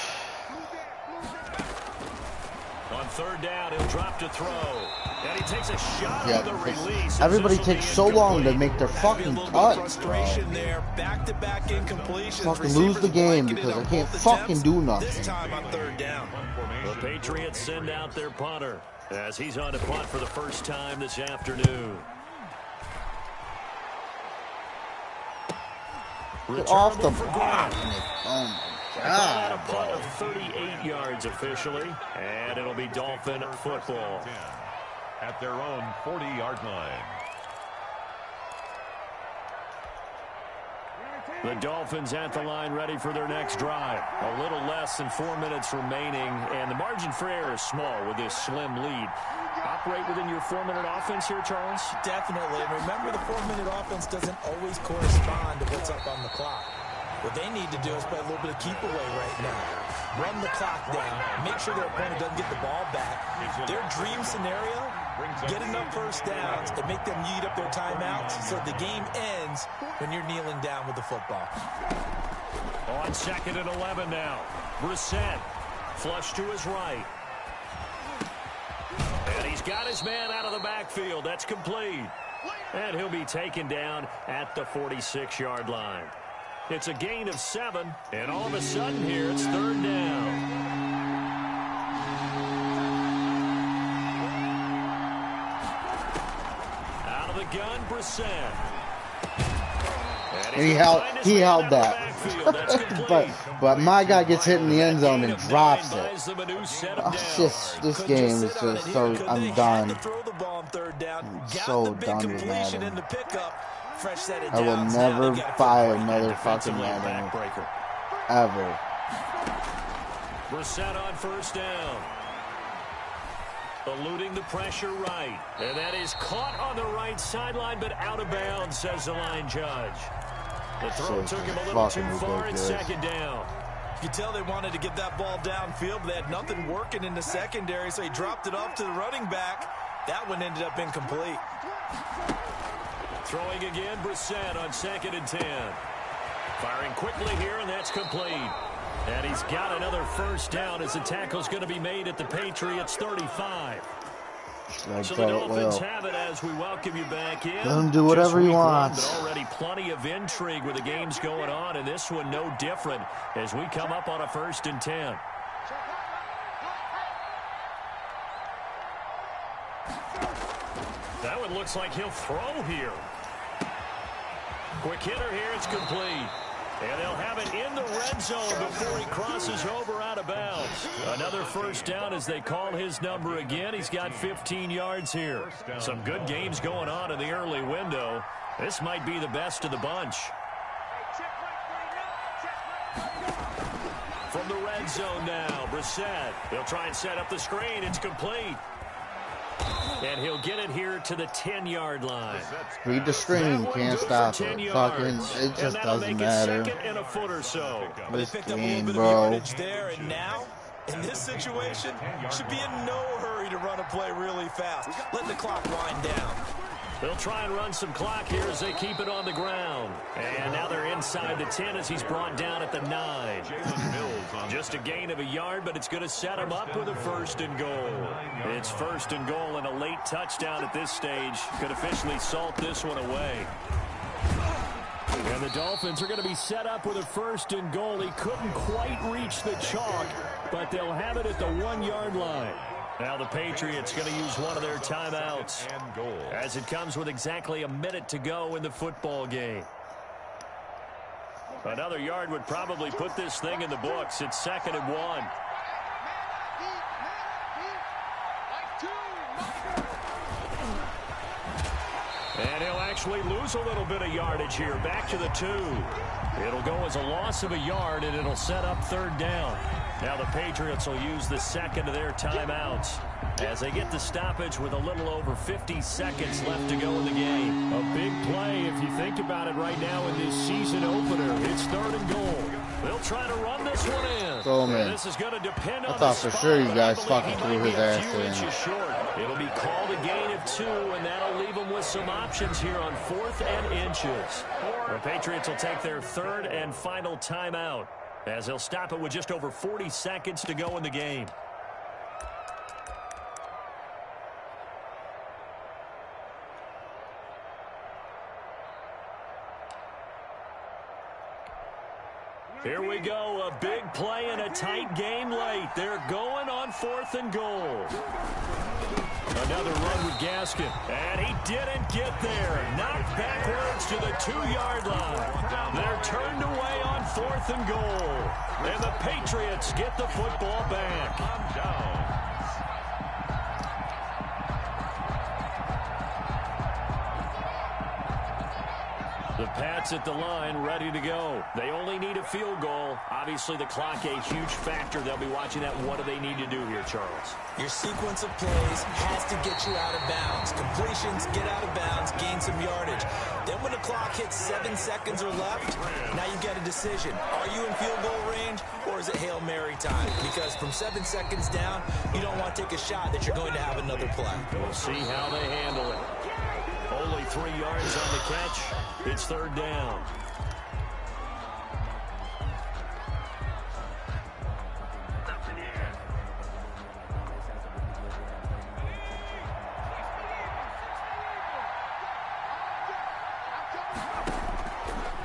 Speaker 5: On third down, he'll drop to throw. And he takes a shot on the release.
Speaker 8: Everybody takes so long to make their fucking touch.
Speaker 7: Frustration there. Back-to-back incompletions.
Speaker 8: Fucking lose the game because I can't fucking do nothing.
Speaker 7: This time on third down.
Speaker 5: The Patriots send out their punter as he's on to punt for the first time this afternoon.
Speaker 8: Get off the block. Oh my
Speaker 5: God. A punt of 38 yards officially, and it'll be Dolphin football.
Speaker 6: At their own 40-yard line.
Speaker 5: The Dolphins at the line ready for their next drive. A little less than 4 minutes remaining, and the margin for error is small with this slim lead. Operate within your 4-minute offense here, Charles?
Speaker 7: Definitely. And remember, the 4-minute offense doesn't always correspond to what's up on the clock. What they need to do is play a little bit of keep away right now. Run the clock down. Make sure their opponent doesn't get the ball back. Their dream scenario, get enough first downs and make them eat up their timeouts so the game ends when you're kneeling down with the football.
Speaker 5: On 2nd and 11 now. Brissett, flush to his right. And he's got his man out of the backfield. That's complete. And he'll be taken down at the 46-yard line. It's a gain of 7, and all of a sudden here it's third down. Out of the gun, Brissett.
Speaker 8: And he held that. but my guy gets hit in the end zone and drops it. This game is just so, I'm done. I'm so done with Madden. I will never buy another fucking Madden ever.
Speaker 5: Brissett on first down. Eluding the pressure right. And that is caught on the right sideline, but out of bounds, says the line judge. The throw took him a little too far at second down.
Speaker 7: You can tell they wanted to get that ball downfield, but they had nothing working in the secondary, so he dropped it off to the running back. That one ended up incomplete.
Speaker 5: Throwing again, Brissett on 2nd and 10. Firing quickly here, and that's complete. And he's got another first down as the tackle's going to be made at the Patriots 35. So the Dolphins have it as we welcome you back in.
Speaker 8: Let him do whatever he wants.
Speaker 5: But already plenty of intrigue with the games going on, and this one no different as we come up on a 1st and 10. That one looks like he'll throw here. Quick hitter here, it's complete. And they'll have it in the red zone before he crosses over out of bounds. Another first down as they call his number again. He's got 15 yards here. Some good games going on in the early window. This might be the best of the bunch. From the red zone now, Brissett. They'll try and set up the screen. It's complete. And he'll get it here to the 10-yard line.
Speaker 8: Read the screen, can't stop it. Fucking, it just doesn't matter.
Speaker 5: In a foot or so.
Speaker 8: This game, bro.
Speaker 7: There and now, in this situation, should be in no hurry to run a play really fast. Let the clock wind down.
Speaker 5: They'll try and run some clock here as they keep it on the ground. And now they're inside the 10 as he's brought down at the 9. Just a gain of a yard, but it's going to set him up with a 1st and goal. It's 1st and goal, and a late touchdown at this stage could officially salt this one away. And the Dolphins are going to be set up with a 1st and goal. He couldn't quite reach the chalk, but they'll have it at the 1-yard line. Now the Patriots going to use one of their timeouts as it comes with exactly a minute to go in the football game. Another yard would probably put this thing in the books. It's 2nd and 1. And he'll actually lose a little bit of yardage here. Back to the 2. It'll go as a loss of a yard, and it'll set up 3rd down. Now the Patriots will use the second of their timeouts as they get the stoppage with a little over 50 seconds left to go in the game.
Speaker 10: A big play if you think about it right now in this season opener. It's 3rd and goal.
Speaker 5: They'll try to run this one in.
Speaker 8: So, man,
Speaker 5: this is going to depend on
Speaker 8: I thought for sure you guys fucking threw his ass in.
Speaker 5: It'll be called a gain of 2, and that'll leave them with some options here on 4th and inches. The Patriots will take their 3rd and final timeout as they'll stop it with just over 40 seconds to go in the game. Here we go, a big play and a tight game late. They're going on 4th and goal. Another run with Gaskin, and he didn't get there. Knocked backwards to the 2-yard line. They're turned away on 4th and goal, and the Patriots get the football back. The Pats at the line, ready to go. They only need a field goal. Obviously, the clock a huge factor. They'll be watching that. What do they need to do here, Charles?
Speaker 11: Your sequence of plays has to get you out of bounds. Completions, get out of bounds, gain some yardage. Then when the clock hits 7 seconds or left, now you've got a decision. Are you in field goal range, or is it Hail Mary time? Because from 7 seconds down, you don't want to take a shot that you're going to have another play.
Speaker 5: We'll see how they handle it. Only 3 yards on the catch. It's 3rd down.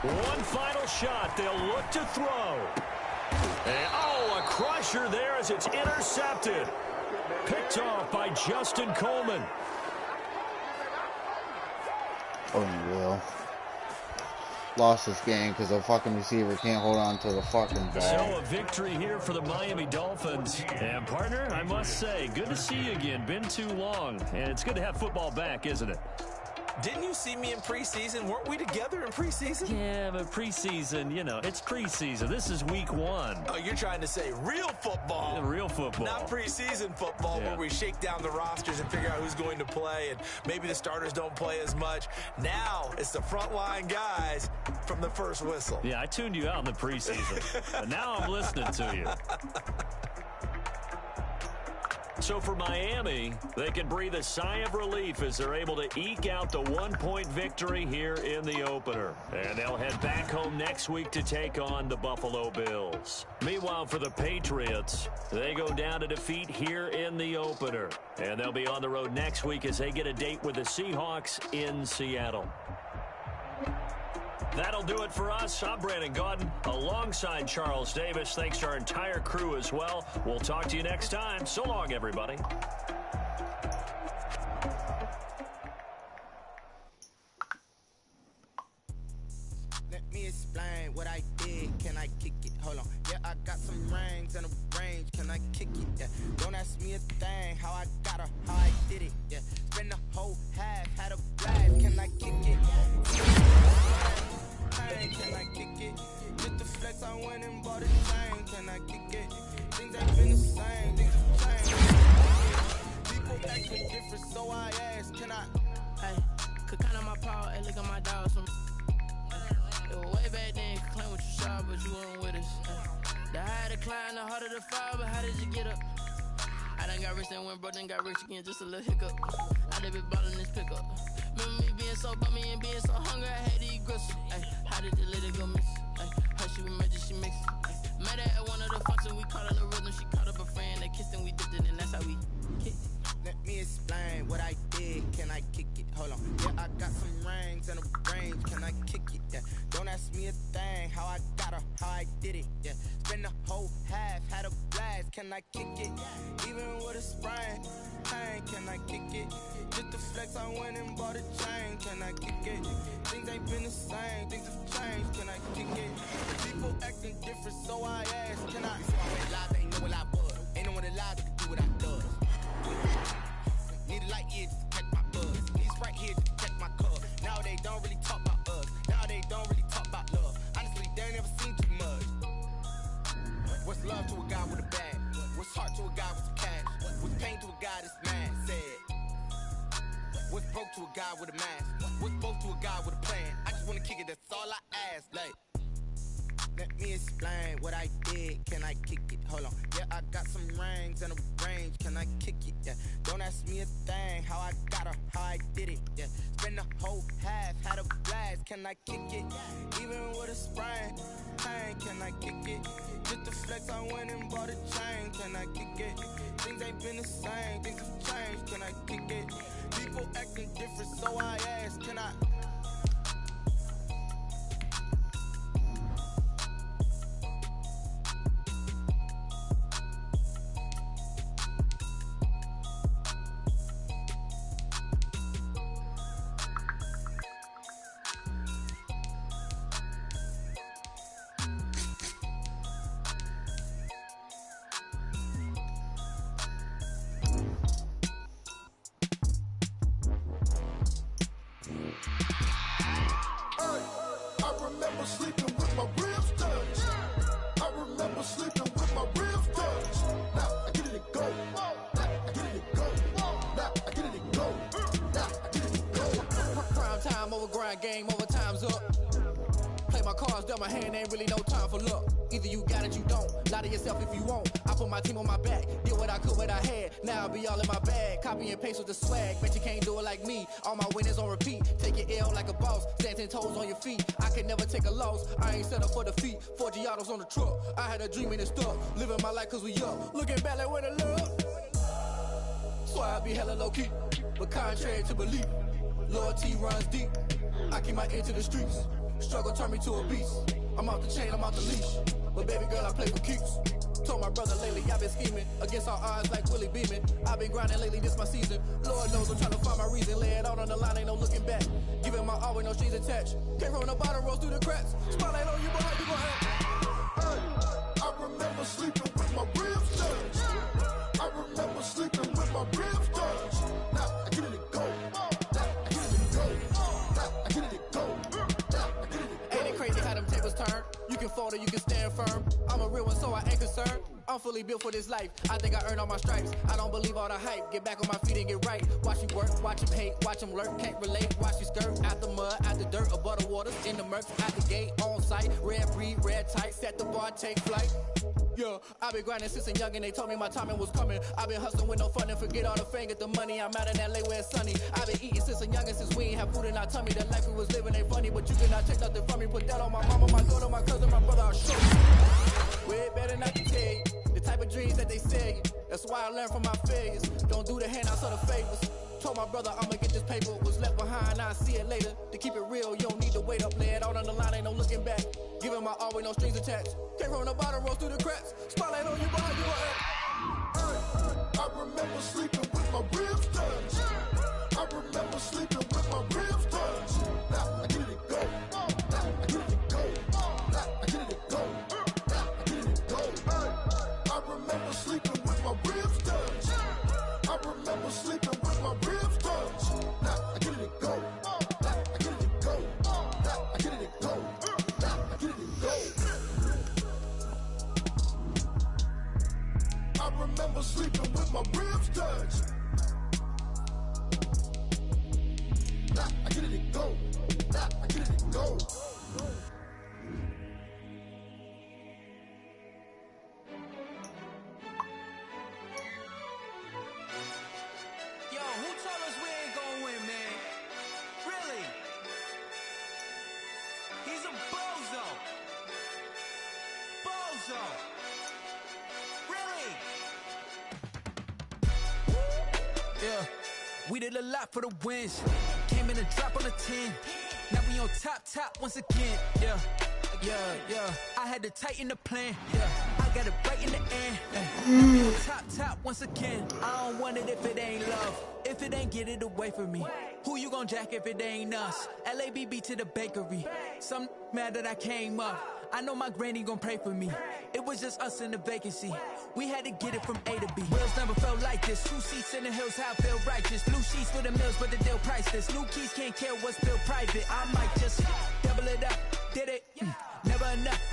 Speaker 5: One final shot. They'll look to throw. And, a crusher there as it's intercepted. Picked off by Justin Coleman.
Speaker 8: Oh, you will. Lost this game because the fucking receiver can't hold on to the fucking ball.
Speaker 5: So a victory here for the Miami Dolphins. And partner, I must say, good to see you again. Been too long. And it's good to have football back, isn't it?
Speaker 11: Didn't you see me in preseason? Weren't we together in preseason?
Speaker 5: Yeah, but preseason, you know, it's preseason. This is week 1.
Speaker 11: Oh, you're trying to say real football.
Speaker 5: Yeah, real football.
Speaker 11: Not preseason football where we shake down the rosters and figure out who's going to play, and maybe the starters don't play as much. Now it's the frontline guys from the first whistle.
Speaker 5: Yeah, I tuned you out in the preseason, but now I'm listening to you. So for Miami, they can breathe a sigh of relief as they're able to eke out the 1-point victory here in the opener. And they'll head back home next week to take on the Buffalo Bills. Meanwhile, for the Patriots, they go down to defeat here in the opener. And they'll be on the road next week as they get a date with the Seahawks in Seattle. That'll do it for us. I'm Brandon Gaudin alongside Charles Davis. Thanks to our entire crew as well. We'll talk to you next time. So long, everybody.
Speaker 1: Let me explain what I did. Can I kick it? Hold on. Yeah, I got some rings and a range. Can I kick it? Yeah. Don't ask me a thing. How I got her, how I did it. Yeah. Spend the whole half, had a blast. Can I kick it? Can I kick it? Just the flex, I went and bought a chain. Can I kick it? Things ain't been the same. Things have changed. People acting different, so I asked, can I?
Speaker 12: Hey, could count on my power, hey, look at my dogs. It was way back then, you could claim what you saw, but you weren't with us. The higher the climb, the harder the fall, but how did you get up? I done got rich and went broke, then got rich again, just a little hiccup. I done been ballin' this pickup. Remember me being so bummy and being so hungry, I had to eat gristle. Ay, how did the little go miss? Ay, her she emerged, she mixed. Met her at one of the functions, we caught her the rhythm. She caught up a friend, they kissed and we dipped it, and that's how we kicked.
Speaker 1: Let me explain what I did. Can I kick it? Hold on. Yeah, I got some rings and a range. Can I kick it? Yeah. Don't ask me a thing. How I got her, how I did it. Yeah. Spend the whole half, had a blast. Can I kick it? Even with a sprain, pain. Can I kick it? Just the flex, I went and bought a chain. Can I kick it? Things ain't been the same. Things have changed. Can I kick it? People acting different, so I asked. Can I? Before I went live, they ain't know what I was. Ain't no one alive that can do what I does. Need a light here just to catch my buzz. Need Sprite here just to catch my cup. Now they don't really talk about us. Now they don't really talk about love. Honestly, they ain't never seen too much. What's love to a guy with a guy with a mask? What's both to a guy with a plan? I just wanna kick it, that's all I ask. Like, let me explain what I did. Can I kick it? Hold on. Yeah, I got some rings and a range. Can I kick it? Yeah. Don't ask me a thing. How I got her, how I did it. Yeah. Spend the whole half, had a blast. Can I kick it? Even with a sprain. Pain, can I kick it? Just the flex, I went and bought a chain. Can I kick it? Things ain't been the same. Things have changed. Can I kick it? People acting different, so I ask. Can I?
Speaker 13: Game over, time's up. Play my cards, dealt my hand, ain't really no time for luck. Either you got it, you don't. Lie to yourself if you won't. I put my team on my back, did what I could, what I had. Now I'll be all in my bag. Copy and paste with the swag. Bet you can't do it like me. All my winners on repeat. Take your L like a boss. Stand 10 toes on your feet. I can never take a loss. I ain't set up for defeat. 4 Giottos on the truck. I had a dream and it stuck. Living my life cause we up. Looking back like where the love. So I be hella low key. But contrary to belief, loyalty runs deep. I keep my ear to the streets. Struggle turned me to a beast. I'm off the chain, I'm off the leash. But baby girl, I play for keeps. Told my brother lately, I've been scheming. Against all odds like Willie Beeman. I've been grinding lately, this my season. Lord knows I'm trying to find my reason. Lay it out on the line, ain't no looking back. Giving my all with no strings attached. Came from the bottom, rose through the cracks. Spotlight on you, boy, how you gon' act? Hey, I remember sleeping with my ribs touched. I remember sleeping with my ribs touched. Now I get it to go. You can fold or you can stand firm. I'm a real one, so I ain't concerned. I'm fully built for this life. I think I earned all my stripes. I don't believe all the hype. Get back on my feet and get right. Watch you work, watch him hate, watch him lurk. Can't relate, watch you skirt. Out the mud, out the dirt, above the waters, in the murks, out the gate, on site. Red breed, red tight, set the bar, take flight. Yeah, I've been grinding since a young and they told me my timing was coming. I've been hustling with no fun and forget all the fame, get the money. I'm out in LA where it's sunny. I've been eating since a young and since we ain't have food in our tummy. The life we was living ain't funny, but you cannot take nothing from me. Put that on my mama, my daughter, my cousin, my brother, I'll show you. Way better not to tell you the type of dreams that they sell you. That's why I learned from my failures. Don't do the handouts or the favors. Told my brother I'ma get this paper. Was left behind, I'll see it later. To keep it real, you don't need to wait up. Lay it out on the line, ain't no looking back. Giving my all with no strings attached. Came from the bottom, rose through the cracks. Spotlight on you, boy, you are. I remember sleeping with my ribs touched. I remember sleeping with my ribs touched. Now I get it to go. Now I get it to go. Now I get it to go. Now I get it to go. I remember sleeping with my ribs touched. I remember sleeping with my ribs touched. Now I get it to go. Now I get it to go. Now I get it to go. Now I get it to go. I remember sleeping with my ribs touched. Now I get it to go. Now I get it to go.
Speaker 14: Yo, who told us we ain't gonna win, man? Really? He's a bozo. Bozo. Really? Yeah, we did a lot for the wins. Came in a drop on a 10. Now we on top once again. Yeah. I had to tighten the plan. Yeah, I got it right in the end. Now we on top once again. I don't want it if it ain't love. If it ain't, get it away from me. Who you gon' jack if it ain't us? LABB to the bakery. Some mad that I came up. I know my granny gon' pray for me. It was just us in the vacancy. We had to get it from A to B. Wheels never felt like this. 2 seats in the hills, how I feel righteous. Blue sheets for the mills, but the deal priceless. New keys can't care what's built private. I might just double it up. Did it? Never enough.